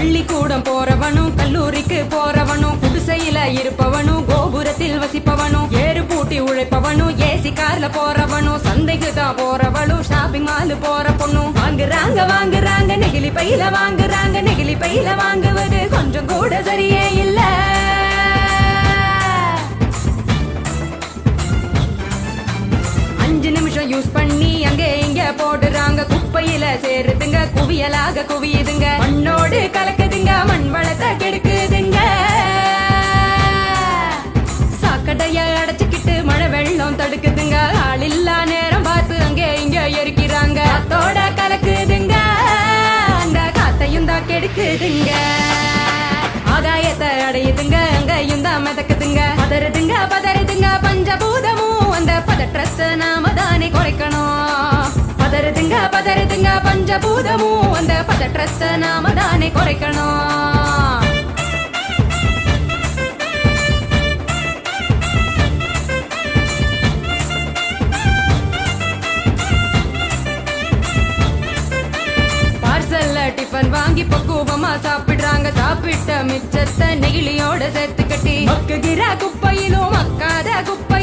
பள்ளிக்கூடம் போறவனும் கல்லூரிக்கு போறவனும் குடிசையில இருப்பவனும் கோபுரத்தில் வசிப்பவனும் ஏறு பூட்டி உழைப்பவனும் ஏசி கார்ல போறவனும் சந்தைக்கு தான் போறவளும் ஷாப்பிங் மால் போற பொண்ணும் வாங்குறாங்க நெகிழி பையில வாங்குறாங்க நெகிழி பையில வாங்குவது கொஞ்சம் கூட சரியே இல்ல. நிமிஷம் யூஸ் பண்ணி அங்கே இங்க போடுறாங்க குப்பையில சேருதுங்க குவியலாக குவியுதுங்க மண்ணோடு கலக்குதுங்க மண் வளத்தை கெடுக்குதுங்க. சாக்கடைய அடைச்சுக்கிட்டு மழை வெள்ளம் தடுக்குதுங்க ஆள் இல்லா நேரம் பார்த்து அங்கே இங்க எரிக்கிறாங்க காத்தோட கலக்குதுங்க அந்த காத்தையும் தான் கெடுக்குதுங்க. ஆகாயத்தை அடையுதுங்க அங்கையும் தான் மிதக்குதுங்க பதறுதுங்க பஞ்சபூதமும் அந்த பதற்றத்தை நாம தானே குறைக்கணும். பதறுதுங்க பஞ்சபூதமும் அந்த பதற்றத்தை நாம தானே குறைக்கணும். டிஃபன் வாங்கி பக்குவமா சாப்பிடுறாங்க சாப்பிட்ட மிச்சத்தை நெகிழியோட சேர்த்து கட்டி மக்குகிற குப்பையிலும் மக்காத குப்பை